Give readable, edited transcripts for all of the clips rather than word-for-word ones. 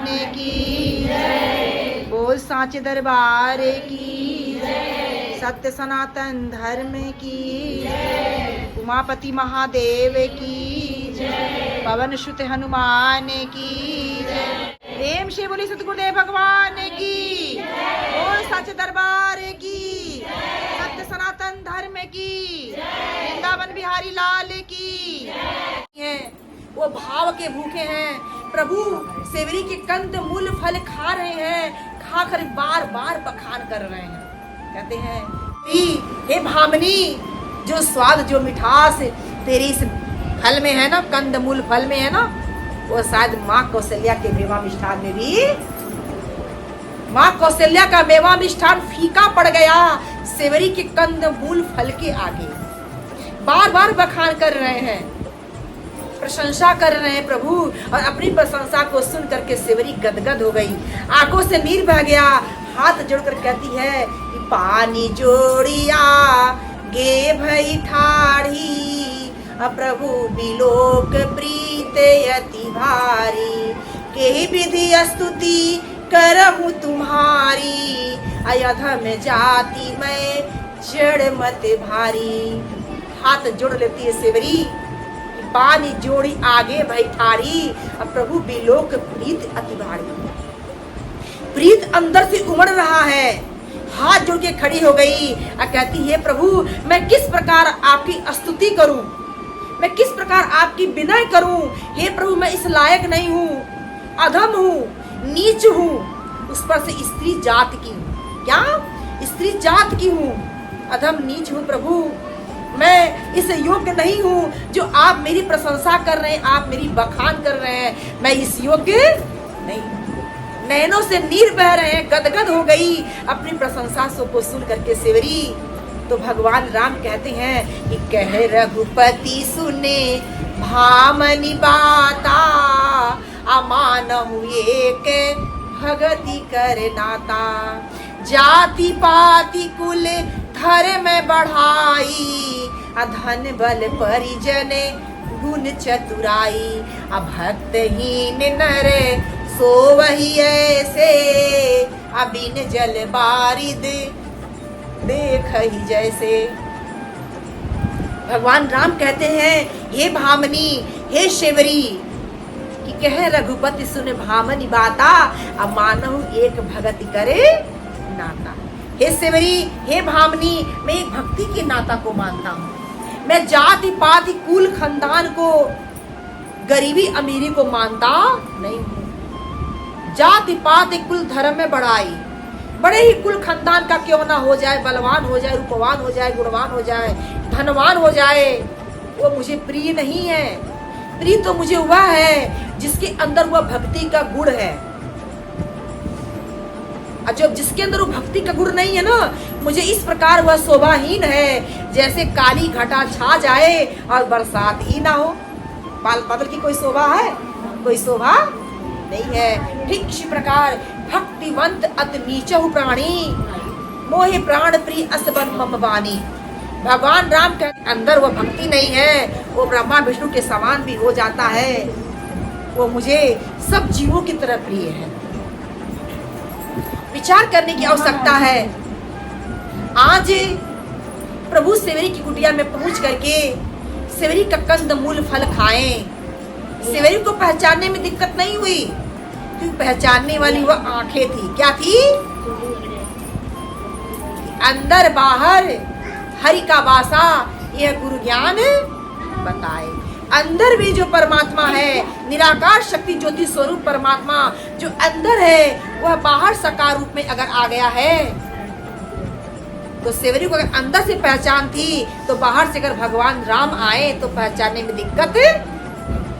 की जय। बोल सांचे दरबार की जय। सत्य सनातन धर्म की जय। उमापति महादेव की जय। पवन सुत हनुमान की जय। प्रेम से बोली सतगुरुदेव भगवान की जय। बोल सांचे दरबार की जय। सत्य सनातन धर्म की जय। वृंदावन बिहारी लाल की जय। वो भाव के भूखे हैं प्रभु, सेवरी के कंद मूल फल खा रहे हैं, खाकर बार बार बखान कर रहे हैं। कहते हैं हे भामनी, जो स्वाद जो मिठास तेरी इस फल में है ना, कंद मूल फल में है ना, वो शायद माँ कौशल्या के मेवा मिष्ठान में भी, माँ कौशल्या का मेवा मिष्ठान फीका पड़ गया सेवरी के कंद मूल फल के आगे। बार बार बखान कर रहे हैं, प्रशंसा कर रहे हैं प्रभु, और अपनी प्रशंसा को सुन करके सेवरी गदगद हो गई, आंखों से नीर बह गया। हाथ जोड़कर कहती है कि पानी जोड़िया गे भई ठाढ़ी, प्रभु बिलोक प्रीत यति भारी, के विधि स्तुति करहूं तुम्हारी, अधम जाति में जड़ मत भारी। हाथ जोड़ लेती है सेवरी, पानी जोड़ी आगे भई ठाड़ी, अब प्रभु बिलोक प्रीत अति भारी। प्रीत अंदर से उमड़ रहा है, हाथ जोड़ के खड़ी हो गई और कहती है प्रभु, मैं किस प्रकार आपकी स्तुति करूं, मैं किस प्रकार आपकी विनय करूं। हे प्रभु, मैं इस लायक नहीं हूं, अधम हूं, नीच हूं, उस पर से स्त्री जात की, क्या स्त्री जात की हूं, अधम नीच हूं प्रभु, मैं इस योग्य नहीं हूँ जो आप मेरी प्रशंसा कर रहे हैं, आप मेरी बखान कर रहे हैं, मैं इस योग्य नहीं हूँ। नैनों से नीर बह रहे हैं, गदगद हो गई अपनी प्रशंसा को सुन करके सेवरी। तो भगवान राम कहते हैं कि कह रघुपति सुने भामनी बाता, अमानहु एक भगति कर नाता, जाति पाति कुल धर्म बढ़ाई, धन बल परिजन गुण चतुराई, भक्तहीन नर सोवहि ऐसे, बिन जल बारिद देखहि जैसे। भगवान राम कहते हैं हे भामनी, हे सेवरी, कि कह रघुपति सुन भामनी बाता, मानहु एक भगति करे नाता। हे सेवरी, हे भामनी, मैं एक भक्ति के नाता को मानता हूँ, मैं जाति पाति कुल खानदान को, गरीबी अमीरी को मानता नहीं हूँ। जाति पाति कुल धर्म में बढ़ाई, बड़े ही कुल खानदान का क्यों ना हो जाए, बलवान हो जाए, रूपवान हो जाए, गुणवान हो जाए, धनवान हो जाए, वो मुझे प्रिय नहीं है। प्रिय तो मुझे वह है जिसके अंदर वह भक्ति का गुण है, और जब जिसके अंदर वो भक्ति का गुण नहीं है ना, मुझे इस प्रकार वह शोभाहीन है जैसे काली घटा छा जाए और बरसात ही ना हो। बादल की कोई शोभा है? कोई शोभा नहीं है। ठीक इसी प्रकार भक्तिवंत अति नीचहु प्राणी, मोहे प्राण प्रिय असबन मम वाणी। भगवान राम के अंदर वो भक्ति नहीं है, वो ब्रह्मा विष्णु के समान भी हो जाता है, वो मुझे सब जीवों की तरह प्रिय है। विचार करने की आवश्यकता है। आज प्रभु सेवरी की कुटिया में पहुंच करके सेवरी का कंद मूल फल खाएं। सेवरी को पहचानने में दिक्कत नहीं हुई, क्योंकि पहचानने वाली वह आंखें थी। क्या थी? अंदर बाहर हरि का वासा, यह गुरु ज्ञान बताए। अंदर भी जो परमात्मा है, निराकार शक्ति ज्योति स्वरूप परमात्मा जो अंदर है, वह बाहर साकार रूप में अगर आ गया है, तो सेवरी को अगर अंदर से पहचान थी, तो बाहर से अगर भगवान राम आए तो पहचानने में दिक्कत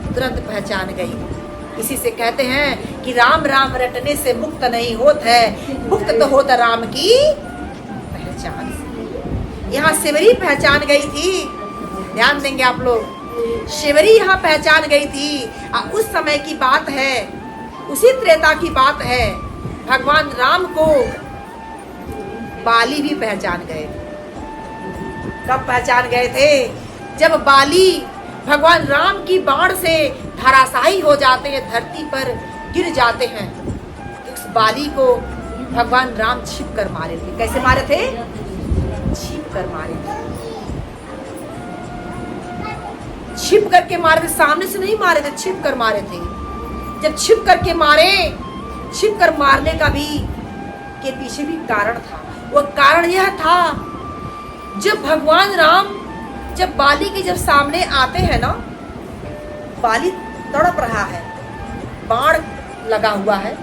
तुरंत पहचान गई। इसी से कहते हैं कि राम राम रटने से मुक्त नहीं होता है, मुक्त तो होता राम की पहचान से। यहाँ सेवरी पहचान गई थी, ध्यान देंगे आप लोग, सेवरी यहाँ पहचान गई थी। उस समय की बात है, उसी त्रेता की बात है। भगवान राम को बाली भी पहचान गए। कब पहचान गए थे? जब बाली भगवान राम की बाण से धराशायी हो जाते हैं, धरती पर गिर जाते हैं तो उस बाली को भगवान राम छिप कर मारे थे। कैसे मारे थे? छिप कर मारे थे। छिप करके मारे थे, सामने से नहीं मारे थे, छिप कर मारे थे। जब छिप करके मारे, छिप कर मारने का भी के पीछे भी कारण था। वो कारण यह था, जब भगवान राम जब बाली के जब सामने आते हैं ना, बाली तड़प रहा है, बाण लगा हुआ है,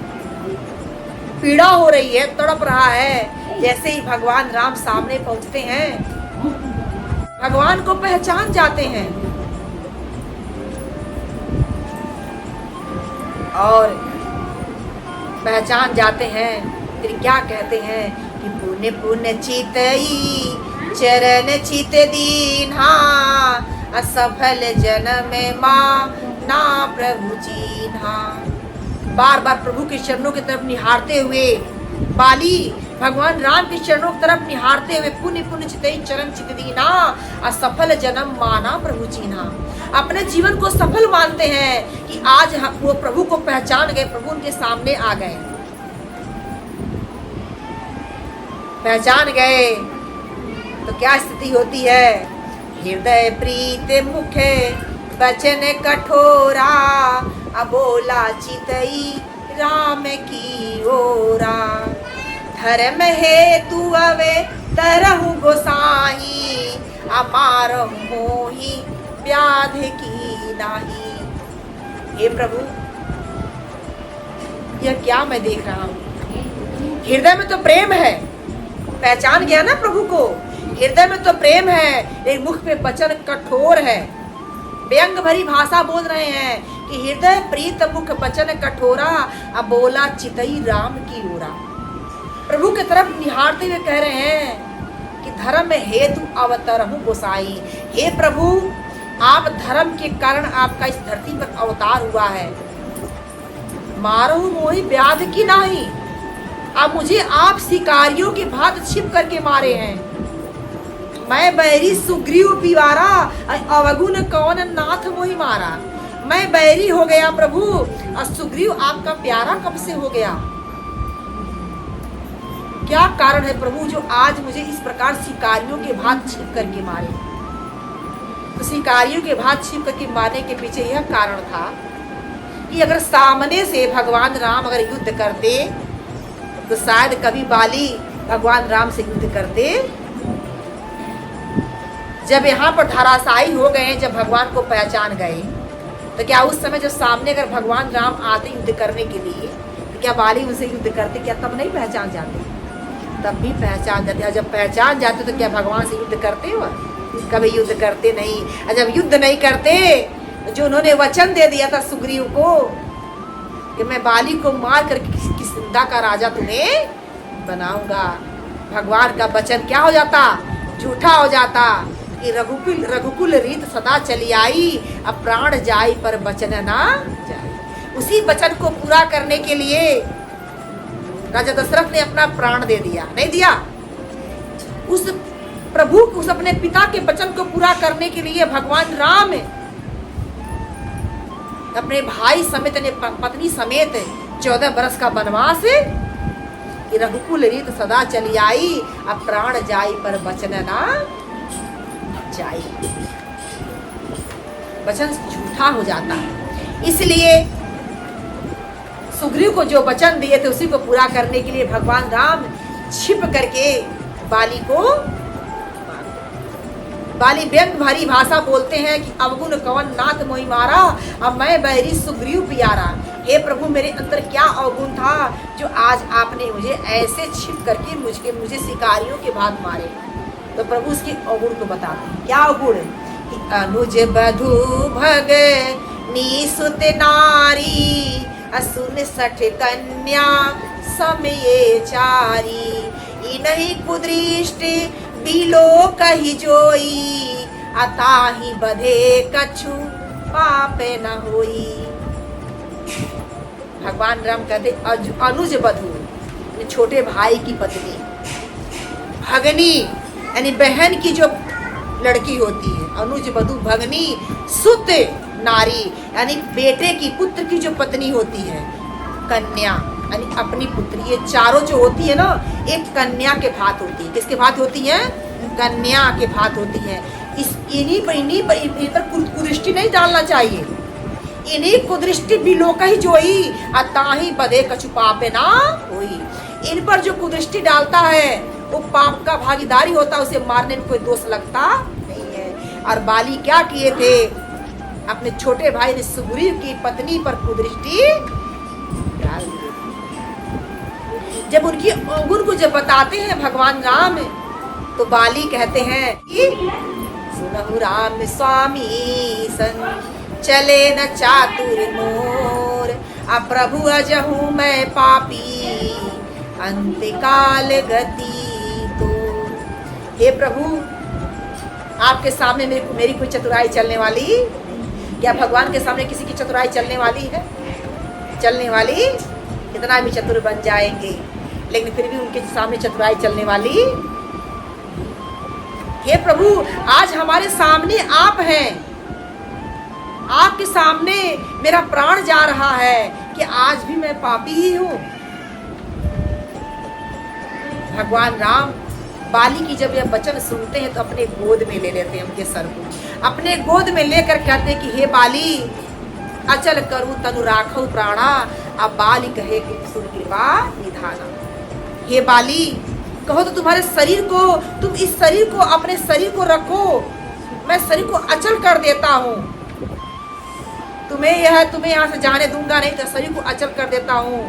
पीड़ा हो रही है, तड़प रहा है। जैसे ही भगवान राम सामने पहुंचते हैं, भगवान को पहचान जाते हैं और पहचान जाते हैं, फिर क्या कहते हैं कि पुण्य पुण्य चितई चरण चित दीन्हा, असफल जन्म मां ना प्रभु चीन्हा। बार बार प्रभु के चरणों की तरफ निहारते हुए बाली भगवान राम के चरणों की तरफ निहारते हुए पुण्य पुण्य चितई चरण चित दीन्हा, असफल जन्म माना प्रभु चीन्हा। अपने जीवन को सफल मानते हैं कि आज वो प्रभु को पहचान गए, प्रभु उनके सामने आ गए, पहचान गए। तो क्या स्थिति होती है? हृदय प्रीत मुखे बचन कठोरा, अबोला चितई राम की ओरा। धर्म हेतु अवे तरहु गोसाई, अमार मोही व्याध की नाही। हे प्रभु, यह क्या मैं देख रहा हूँ? हृदय में तो प्रेम है, पहचान गया ना प्रभु को, हृदय में तो प्रेम है, लेकिन मुख पे वचन कठोर है, व्यंग भरी भाषा बोल रहे हैं कि हृदय प्रीत मुख वचन कठोरा, अब बोला चितई राम की ओरा। प्रभु की तरफ निहारते हुए कह रहे हैं कि धर्म हेतु अवतरहु गोसाई। हे प्रभु, आप धर्म के कारण आपका इस धरती पर अवतार हुआ है। मारहु मोहि व्याध की नाही, अब मुझे आप शिकारियों के भात छिप करके मारे हैं। मैं बैरी सुग्रीव पिवारा, अवगुण कौन नाथ मोहि मारा। मैं बैरी हो गया प्रभु, और सुग्रीव आपका प्यारा कब से हो गया? क्या कारण है प्रभु जो आज मुझे इस प्रकार शिकारियों के भात छिप करके मारे? तो शिकारियों के भात छिप करके मारने के पीछे यह कारण था कि अगर सामने से भगवान राम अगर युद्ध करते तो शायद कभी बाली भगवान राम से युद्ध करते। जब यहाँ पर धराशायी हो गए, जब भगवान को पहचान गए, तो क्या उस समय जब सामने अगर भगवान राम आते युद्ध करने के लिए, तो क्या बाली उनसे युद्ध करते? क्या तब नहीं पहचान जाते? तब भी पहचान जाते। और जब पहचान जाते तो क्या भगवान से युद्ध करते हो? कभी युद्ध करते नहीं। और जब युद्ध नहीं करते, जो उन्होंने वचन दे दिया था सुग्रीव को कि मैं बाली को मार करके किसी सिंधा का राजा तुम्हें बनाऊंगा, भगवान का वचन क्या हो जाता? झूठा हो जाता कि रघुकुल रीत सदा चली आई, अब प्राण जाई पर वचन ना जाए। उसी वचन को पूरा करने के लिए राजा दशरथ ने अपना प्राण दे दिया, नहीं दिया? उस प्रभु उस अपने पिता के वचन को पूरा करने के लिए भगवान राम अपने भाई समेत, पत्नी समेत 14 बरस का वनवास, रघुकुल रीत सदा चली आई, अब प्राण जाई पर वचन ना जाए। वचन झूठा हो जाता है। इसलिए सुग्रीव को जो वचन दिए थे उसी को पूरा करने के लिए भगवान राम छिप करके बाली को, बाली व्यंग भरी भाषा बोलते हैं कि अवगुण कवन नाथ मोहि मारा, अब मैं बैरी सुग्रीव प्यारा। हे प्रभु, मेरे अंदर क्या अवगुण था जो आज आपने मुझे ऐसे छिप करके मुझे शिकारियों के भात मारे? तो प्रभु उसके अवगुण को बताते हैं। क्या अवगुण? कि अनुज बधु भग निसुत नारी, असुन सठ कन्या समय चारी। इनहि कुदृष्टि बिलो कही जोई, अताहि बधे कछु पाप न होई। भगवान राम कहते अनुज बधु, छोटे भाई की पत्नी, भगनी यानी बहन की जो लड़की होती है, अनुज बधु भगनी, सुत नारी यानी बेटे की, पुत्र की जो पत्नी होती है, कन्या यानी अपनी पुत्री, ये चारों जो होती है ना एक कन्या के भात होती है। किसके भात होती है? कन्या के भात होती है। इन्हीं पर कुदृष्टि नहीं डालना चाहिए। इन्हीं कुदृष्टि बिलोक ही जोई अताही बदे कछु पापे ना होई। इन पर जो कुदृष्टि डालता है वो पाप का भागीदारी होता है, उसे मारने में कोई दोष लगता नहीं है। और बाली क्या किए थे? अपने छोटे भाई ने सुग्रीव की पत्नी पर कुदृष्टि डाल दी। जब उनकी अवगुण को जब बताते हैं भगवान राम तो बाली कहते हैं कि सुनहु राम स्वामी सन चले न चातुर मोर, अब प्रभु अजहू मैं पापी अंतकाल गति तो। हे प्रभु, आपके सामने मेरी कोई चतुराई चलने वाली? क्या भगवान के सामने किसी की चतुराई चलने वाली है? चलने वाली? कितना भी चतुर बन जाएंगे लेकिन फिर भी उनके सामने चतुराई चलने वाली? हे प्रभु, आज हमारे सामने आप हैं, आपके सामने मेरा प्राण जा रहा है कि आज भी मैं पापी ही हूं। भगवान राम बाली की जब यह वचन सुनते हैं तो अपने गोद में ले लेते हैं, उनके सर को अपने गोद में लेकर कहते हैं कि हे बाली, अचल करूं तनु राखो प्राणा, अब बाली कहे कि सुन कृपा निधाना। हे बाली, कहो तो तुम्हारे शरीर को, तुम इस शरीर को, अपने शरीर को रखो, मैं शरीर को अचल कर देता हूँ। तुम्हें यहाँ से जाने दूंगा नहीं, तो शरीर को अचल कर देता हूँ।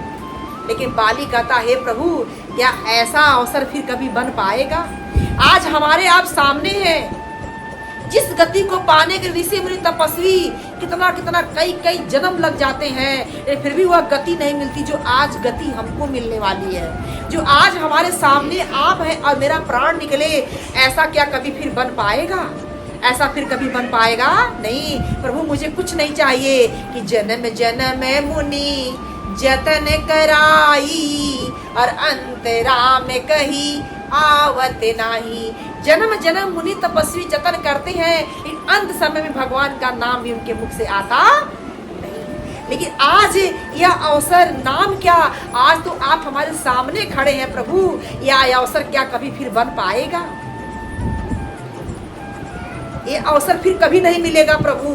लेकिन बाली कहता, हे प्रभु, क्या ऐसा अवसर फिर कभी बन पाएगा? आज हमारे आप सामने हैं, जिस गति को पाने के ऋषि मुनि तपस्वी कितना कई जन्म लग जाते हैं, फिर भी वह गति नहीं मिलती जो आज गति हमको मिलने वाली है, जो आज हमारे सामने आप हैं और मेरा प्राण निकले। ऐसा क्या कभी फिर बन पाएगा? ऐसा फिर कभी बन पाएगा नहीं। प्रभु, मुझे कुछ नहीं चाहिए कि जन्म जन्म मुनि जतन कराई और अंतरा में कही आवत नाही। जन्म जन्म मुनि तपस्वी जतन करते हैं, इन अंत समय में भगवान का नाम भी उनके मुख से आता नहीं। लेकिन आज यह अवसर, नाम क्या, आज तो आप हमारे सामने खड़े हैं प्रभु, यह अवसर क्या कभी फिर बन पाएगा? ये अवसर फिर कभी नहीं मिलेगा प्रभु।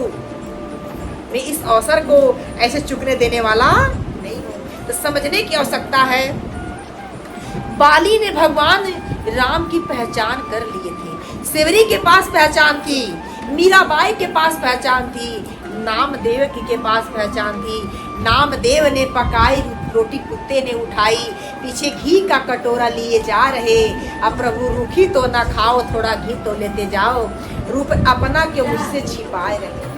मैं इस अवसर को ऐसे चुकने देने वाला नहीं हूँ। तो समझने की आवश्यकता है, बाली ने भगवान राम की पहचान कर लिए थे। सेवरी के पास पहचान थी, मीराबाई के पास पहचान थी, नामदेव के पास पहचान थी। नामदेव ने पकाई रोटी कुत्ते ने उठाई, पीछे घी का कटोरा लिए जा रहे। अब प्रभु, रूखी तो ना खाओ, थोड़ा घी तो लेते जाओ, रूप अपना क्यों मुझसे छिपाए रहे।